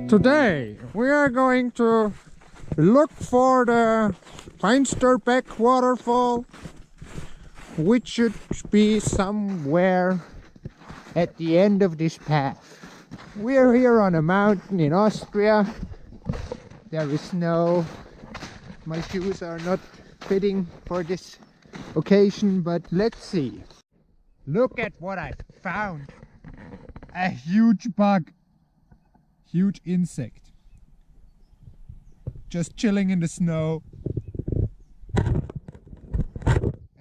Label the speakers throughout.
Speaker 1: Today we are going to look for the Finsterbach Waterfall, which should be somewhere at the end of this path. We are here on a mountain in Austria. There is snow. My shoes are not fitting for this occasion, but let's see. Look at what I found. A huge bug. Huge insect. Just chilling in the snow.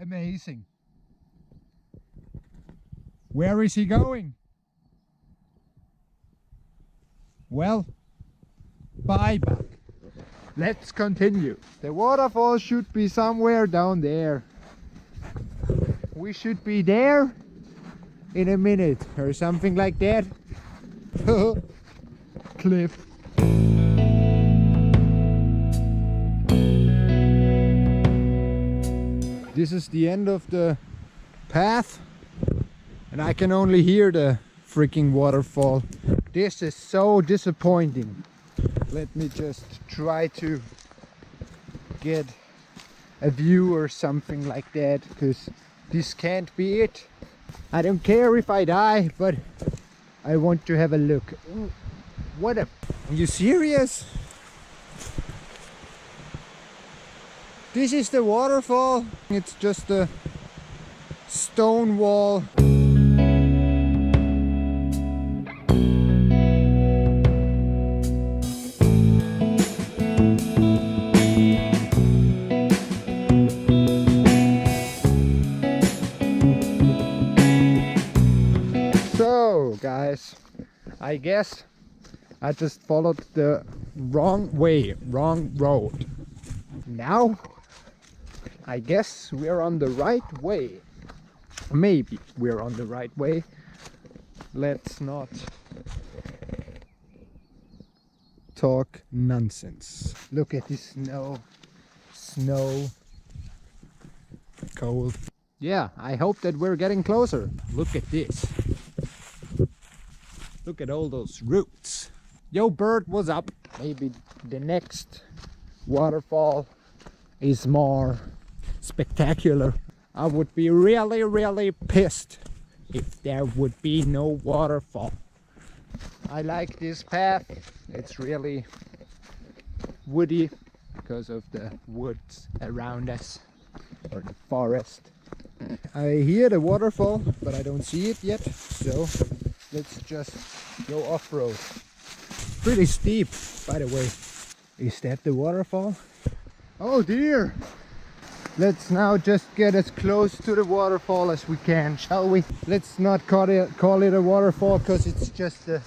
Speaker 1: Amazing. Where is he going? Well, bye bug. Let's continue. The waterfall should be somewhere down there. We should be there in a minute or something like that. Cliff. This is the end of the path and I can only hear the freaking waterfall. This is so disappointing. Let me just try to get a view or something like that, because this can't be it. I don't care if I die, but I want to have a look. What a... Are you serious? This is the waterfall. It's just a stone wall. So guys, I guess I just followed the wrong way, wrong road. Now I guess we're on the right way. Maybe we're on the right way. Let's not talk nonsense. Look at this snow, cold. Yeah, I hope that we're getting closer. Look at this. Look at all those roots. Yo bird, what's up? Maybe the next waterfall is more spectacular. I would be really pissed if there would be no waterfall. I like this path. It's really woody because of the woods around us, or the forest. I hear the waterfall, but I don't see it yet, so let's just go off-road. Pretty steep, by the way. Is that the waterfall? Oh dear! Let's now just get as close to the waterfall as we can, shall we? Let's not call it a waterfall, because it's just a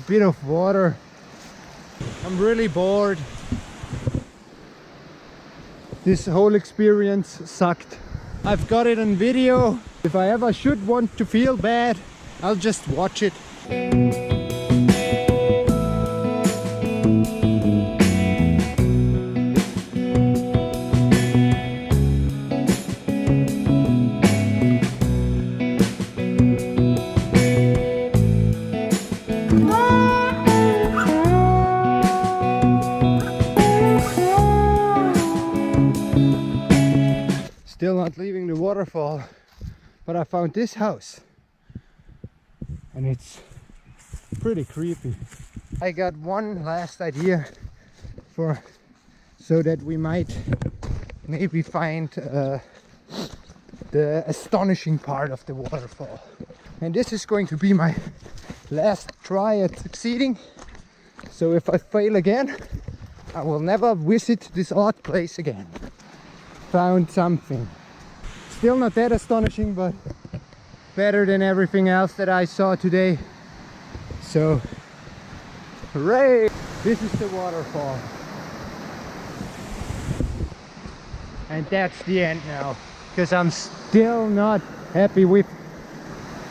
Speaker 1: bit of water. I'm really bored. This whole experience sucked. I've got it on video. If I ever should want to feel bad, I'll just watch it. Still not leaving the waterfall, but I found this house and it's pretty creepy. I got one last idea so that we might maybe find the astonishing part of the waterfall, and this is going to be my last try at succeeding. So if I fail again, I will never visit this odd place again. Found something. Still not that astonishing, but better than everything else that I saw today. So, hooray! This is the waterfall. And that's the end now, because I'm still not happy with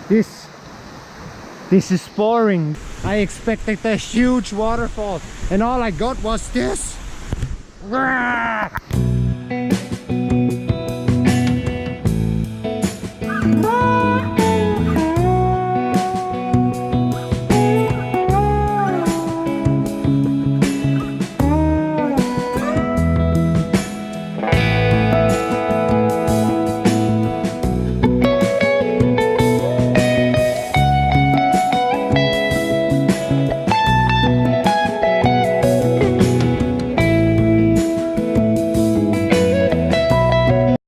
Speaker 1: this. This is boring. I expected a huge waterfall, and all I got was this.